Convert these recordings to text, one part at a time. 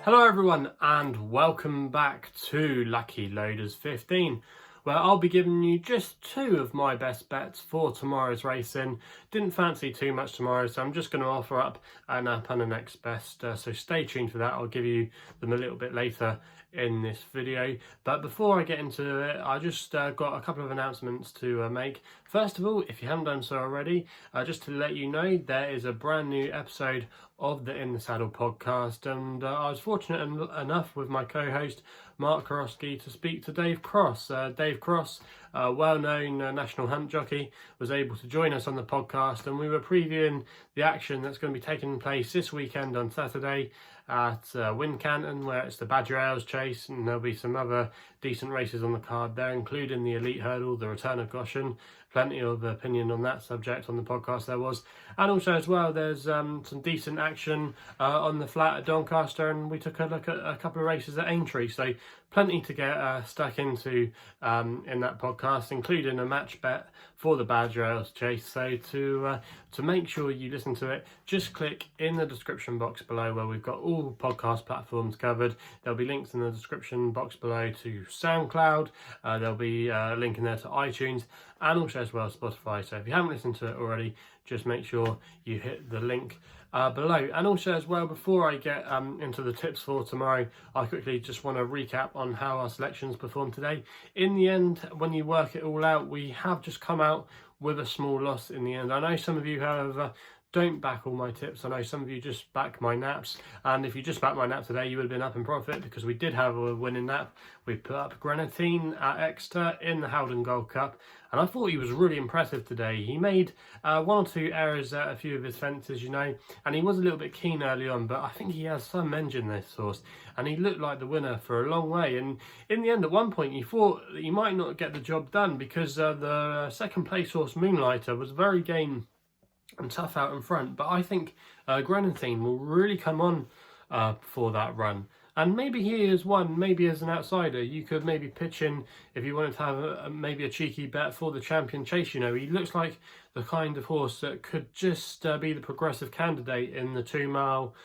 Hello everyone and welcome back to Lucky Loaders 15, where I'll be giving you just two of my best bets for tomorrow's racing. Didn't fancy too much tomorrow, so I'm just going to offer up an up and a next best, so stay tuned for that. I'll give you them a little bit later in this video, but before I get into it, I just got a couple of announcements to make. First of all, if you haven't done so already, just to let you know, there is a brand new episode of the In the Saddle podcast, and I was fortunate enough with my co-host Mark Crosse to speak to Dave Crosse. Dave Crosse, a well-known national hunt jockey, was able to join us on the podcast, and we were previewing the action that's going to be taking place this weekend on Saturday at Wincanton, where it's the Badger Ales Chase, and there'll be some other decent races on the card there, including the Elite Hurdle, the Return of Goshen. Plenty of opinion on that subject on the podcast there was, and also as well there's some decent action on the flat at Doncaster, and we took a look at a couple of races at Aintree, so plenty to get stuck into in that podcast, including a match bet for the Badger Ales Chase. So to make sure you listen to it, just click in the description box below where we've got all podcast platforms covered. There'll be links in the description box below to Soundcloud, there'll be a link in there to iTunes, and also as well Spotify. So if you haven't listened to it already, just make sure you hit the link below. And also as well, before I get into the tips for tomorrow, I quickly just want to recap on how our selections performed today. In the end, when you work it all out, we have just come out with a small loss in the end. I know some of you, however, don't back all my tips. I know some of you just back my naps, and if you just backed my nap today, you would have been up in profit, because we did have a winning nap. We put up Grenadine at Exeter in the Howden Gold Cup, and I thought he was really impressive today. He made one or two errors at a few of his fences, and he was a little bit keen early on, but I think he has some engine, this horse, and he looked like the winner for a long way. And in the end, at one point, you thought that he might not get the job done, because the second place horse, Moonlighter, was very game and tough out in front, but I think Grenadine will really come on for that run, and maybe he is one, maybe as an outsider you could maybe pitch in if you wanted to have maybe a cheeky bet for the champion chase. He looks like the kind of horse that could just be the progressive candidate in the 2 mile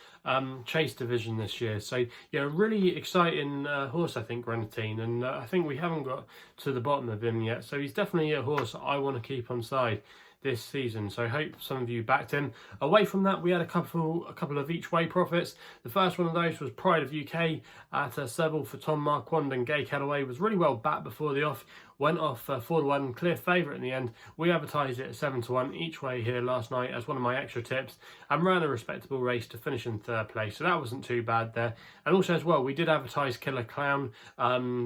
chase division this year. So yeah, really exciting horse, I think, Grenadine, and I think we haven't got to the bottom of him yet, so he's definitely a horse I want to keep on side this season. So I hope some of you backed him. Away from that, we had a couple of each way profits. The first one of those was Pride of UK at Seville for Tom Marquand, and Gay Callaway was really well backed before the off. Went off 4-1, clear favourite in the end. We advertised it at 7-1 each way here last night as one of my extra tips, and ran a respectable race to finish in third place, so that wasn't too bad there. And also as well, we did advertise Killer Clown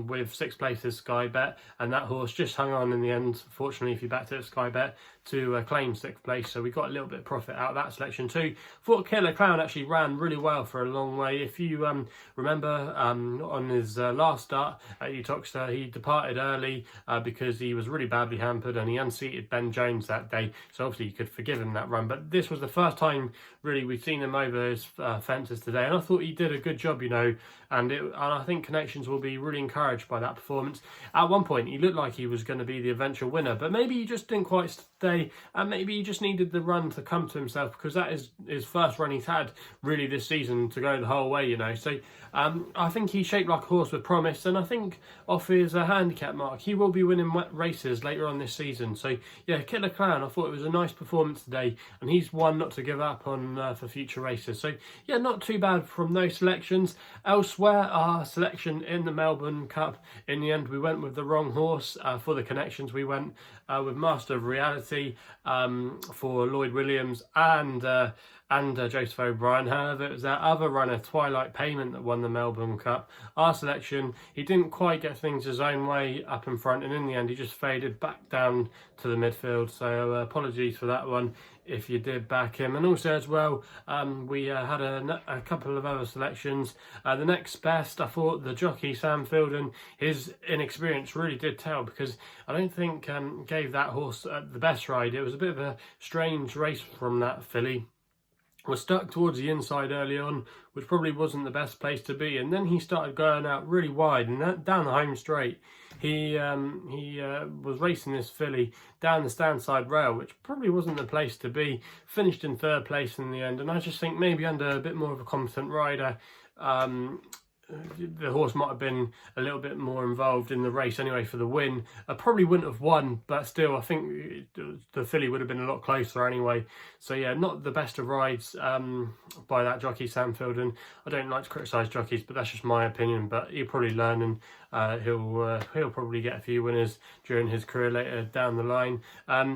with 6 places Sky Bet, and that horse just hung on in the end, fortunately if you backed it at Sky Bet, to claim 6th place, so we got a little bit of profit out of that selection too. Thought Killer Clown actually ran really well for a long way. If you remember on his last start at Uttoxeter, he departed early because he was really badly hampered, and he unseated Ben Jones that day, so obviously you could forgive him that run. But this was the first time really we've seen him over his fences today, and I thought he did a good job, and I think Connections will be really encouraged by that performance. At one point he looked like he was going to be the eventual winner, but maybe he just didn't quite stay, and maybe he just needed the run to come to himself, because that is his first run he's had really this season to go the whole way, so I think he's shaped like a horse with promise, and I think off his handicap mark he will be winning races later on this season. So yeah, Killer Clown, I thought it was a nice performance today, and he's one not to give up on for future races. So yeah, not too bad from those selections. Elsewhere, our selection in the Melbourne Cup, in the end we went with the wrong horse. For the Connections we went with Master of Reality for Lloyd Williams and Joseph O'Brien. However, it was that other runner, Twilight Payment, that won the Melbourne Cup. Our selection, he didn't quite get things his own way up in front, and in the end he just faded back down to the midfield, so apologies for that one if you did back him. And also as well, we had a couple of other selections. The next best, I thought the jockey Sam Fielden, his inexperience really did tell, because I don't think gave that horse the best ride. It was a bit of a strange race from that filly. Was stuck towards the inside early on, which probably wasn't the best place to be, and then he started going out really wide, and down the home straight he was racing this filly down the stand side rail, which probably wasn't the place to be. Finished in third place in the end, and I just think maybe under a bit more of a competent rider the horse might have been a little bit more involved in the race anyway for the win. I probably wouldn't have won, but still I think the filly would have been a lot closer anyway. So yeah, not the best of rides by that jockey Sandfield, and I don't like to criticise jockeys, but that's just my opinion. But he'll probably learn, and he'll probably get a few winners during his career later down the line.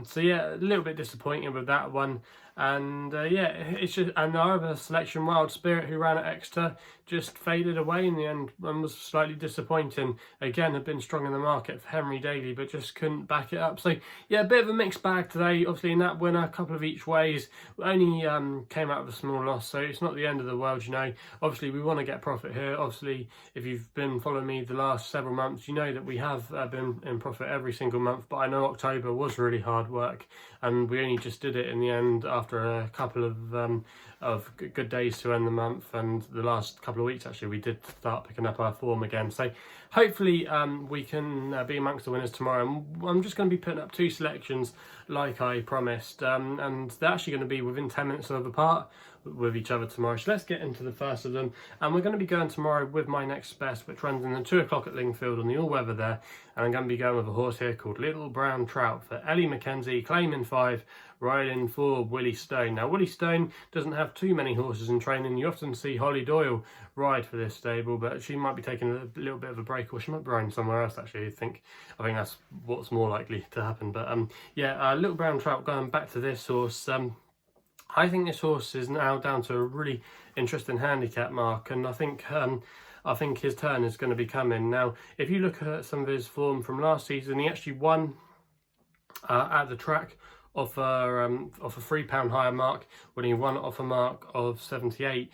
So yeah, a little bit disappointing with that one. And yeah, it's just, and our other selection, Wild Spirit, who ran at Exeter, just faded away in the end and was slightly disappointing. Again, had been strong in the market for Henry Daly, but just couldn't back it up. So yeah, a bit of a mixed bag today. Obviously, in that winner, a couple of each ways, only came out with a small loss, so it's not the end of the world, you know. Obviously, we want to get profit here. Obviously, if you've been following me the last several months, you know that we have been in profit every single month. But I know October was really hard work, and we only just did it in the end after a couple of good days to end the month, and the last couple of weeks actually we did start picking up our form again. So hopefully we can be amongst the winners tomorrow. I'm just going to be putting up 2 selections like I promised, and they're actually going to be within 10 minutes of apart with each other tomorrow. So let's get into the first of them, and we're going to be going tomorrow with my next best, which runs in the 2 o'clock at Lingfield on the all-weather there, and I'm going to be going with a horse here called Little Brown Trout for Ellie Mackenzie, claiming 5, riding for Willie Stone. Now Willie Stone doesn't have too many horses in training. You often see Holly Doyle ride for this stable, but she might be taking a little bit of a break, or she might be riding somewhere else actually. I think that's what's more likely to happen. But yeah, Little Brown Trout, going back to this horse, I think this horse is now down to a really interesting handicap mark, and I think his turn is going to be coming. Now, if you look at some of his form from last season, he actually won at the track off a £3 higher mark when he won off a mark of 78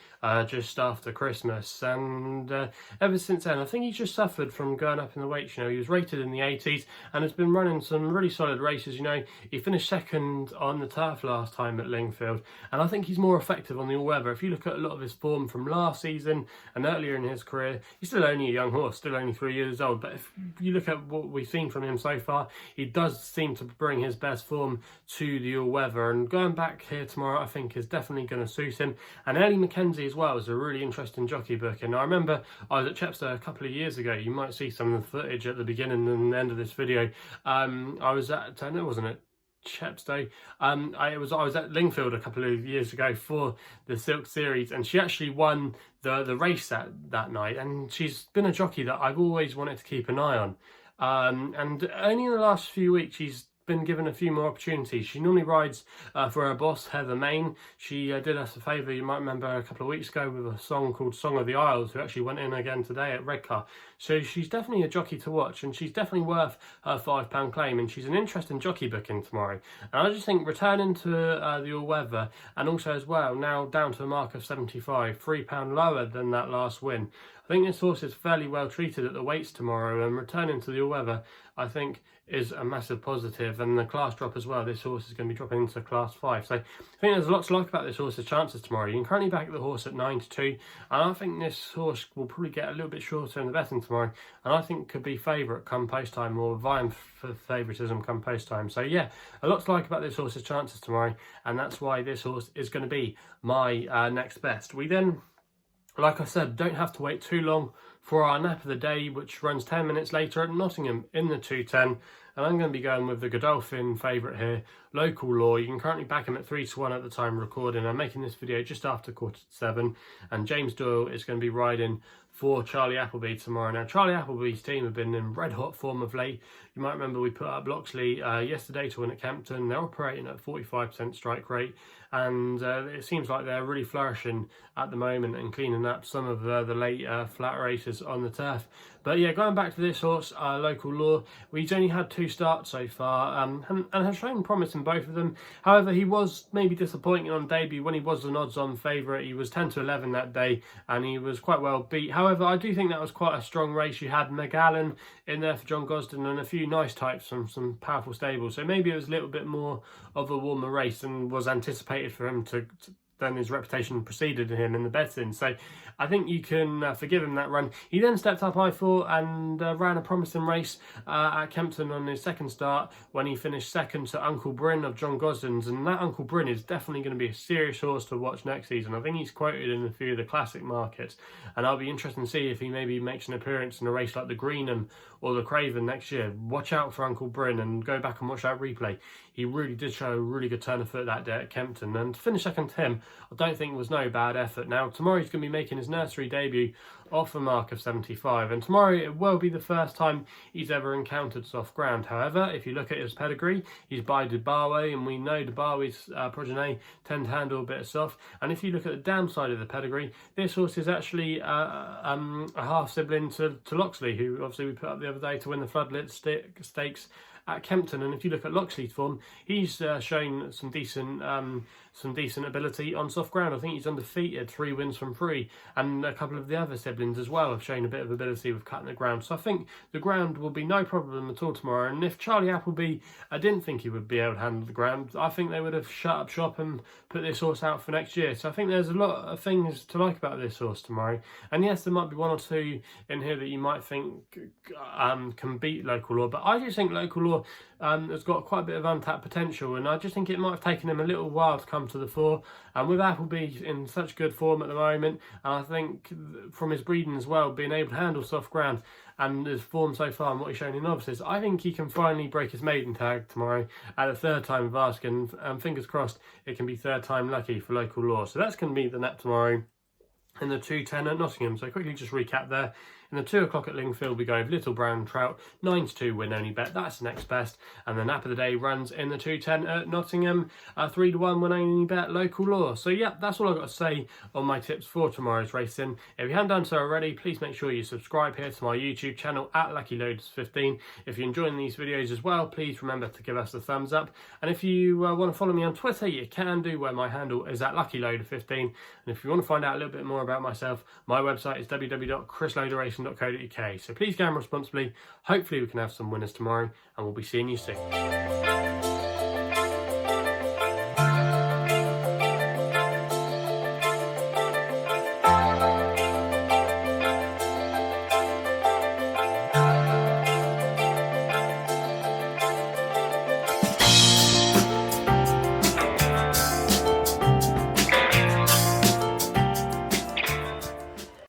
just after Christmas, and ever since then I think he's just suffered from going up in the weights. You know, he was rated in the 80s and has been running some really solid races. You know, he finished second on the turf last time at Lingfield, and I think he's more effective on the all-weather. If you look at a lot of his form from last season and earlier in his career, he's still only a young horse, still only 3 years old, but if you look at what we've seen from him so far, he does seem to bring his best form to the all-weather, and going back here tomorrow I think is definitely going to suit him. And Ellie Mackenzie as well is a really interesting jockey book, and I remember I was at Chepstow a couple of years ago. You might see some of the footage at the beginning and the end of this video. I was at, no, it wasn't at Chepstow, I was at Lingfield a couple of years ago for the Silk Series, and she actually won the race that night, and she's been a jockey that I've always wanted to keep an eye on, and only in the last few weeks she's been given a few more opportunities. She normally rides for her boss Heather Main. She did us a favour, you might remember, a couple of weeks ago with a song called Song of the Isles, who actually went in again today at Redcar. So she's definitely a jockey to watch, and she's definitely worth her £5 claim, and she's an interesting jockey booking tomorrow. And I just think returning to the all-weather, and also as well now down to a mark of 75, £3 lower than that last win. I think this horse is fairly well treated at the weights tomorrow, and returning to the all-weather I think is a massive positive. And the class drop as well, this horse is going to be dropping into class 5. So I think there's a lot to like about this horse's chances tomorrow. You can currently back the horse at 9-2, and I think this horse will probably get a little bit shorter in the betting tomorrow, and I think could be favourite come post time, or vying for favouritism come post time. So yeah, a lot to like about this horse's chances tomorrow, and that's why this horse is going to be my next best. We then, like I said, don't have to wait too long for our nap of the day, which runs 10 minutes later at Nottingham in the 210. And I'm going to be going with the Godolphin favourite here, Local Law. You can currently back him at 3-1 at the time of recording. I'm making this video just after 7:15, and James Doyle is going to be riding for Charlie Appleby tomorrow. Now, Charlie Appleby's team have been in red hot form of late. You might remember we put up Loxley yesterday to win at Campton. They're operating at 45% strike rate, and it seems like they're really flourishing at the moment and cleaning up some of the late flat races on the turf. But yeah, going back to this horse, Local Law, he's only had 2 starts so far, and has shown promise in both of them. However, he was maybe disappointing on debut when he was an odds-on favourite. He was 10-11 that day, and he was quite well beat. However, I do think that was quite a strong race. You had McAllen in there for John Gosden and a few nice types from some powerful stables. So maybe it was a little bit more of a warmer race and was anticipated for him to then his reputation preceded him in the betting. So I think you can forgive him that run. He then stepped up, I thought, and ran a promising race at Kempton on his second start when he finished second to Uncle Bryn of John Gosden's. And that Uncle Bryn is definitely going to be a serious horse to watch next season. I think he's quoted in a few of the classic markets, and I'll be interested to see if he maybe makes an appearance in a race like the Greenham or the Craven next year. Watch out for Uncle Bryn and go back and watch that replay. He really did show a really good turn of foot that day at Kempton, and to finish second to him, I don't think was no bad effort. Now, tomorrow he's going to be making his nursery debut off a mark of 75, and tomorrow it will be the first time he's ever encountered soft ground. However, if you look at his pedigree, he's by Dubawe, and we know Dubawe's progeny tend to handle a bit of soft. And if you look at the downside of the pedigree, this horse is actually a half sibling to Loxley, who obviously we put up the other day to win the Floodlit Stakes at Kempton. And if you look at Loxley's form, he's shown some decent ability on soft ground. I think he's undefeated, 3 wins from 3, and a couple of the other siblings as well have shown a bit of ability with cutting the ground. So I think the ground will be no problem at all tomorrow. And if Charlie Appleby, I didn't think he would be able to handle the ground, I think they would have shut up shop and put this horse out for next year. So I think there's a lot of things to like about this horse tomorrow. And yes, there might be 1 or 2 in here that you might think can beat Local Law, but I just think Local Law has got quite a bit of untapped potential, and I just think it might have taken him a little while to come to the fore. And with Appleby in such good form at the moment, and I think from his breeding as well, being able to handle soft ground and his form so far and what he's shown in novices, I think he can finally break his maiden tag tomorrow at the 3rd time of asking, and fingers crossed it can be 3rd time lucky for Local Law. So that's going to be the nap tomorrow in the 2:10 at Nottingham. So quickly just recap there. In the 2 o'clock at Lingfield, we go with Little Brown Trout, 9-2 win only bet. That's the next best. And the nap of the day runs in the 2:10 at Nottingham, 3-1 win only bet, Local Law. So yeah, that's all I've got to say on my tips for tomorrow's racing. If you haven't done so already, please make sure you subscribe here to my YouTube channel at LuckyLoaders15. If you're enjoying these videos as well, please remember to give us a thumbs up. And if you want to follow me on Twitter, you can do, where my handle is at LuckyLoader15. And if you want to find out a little bit more about myself, my website is www.chrisloaderracing.co.uk. So please gamble responsibly. Hopefully we can have some winners tomorrow, and we'll be seeing you soon.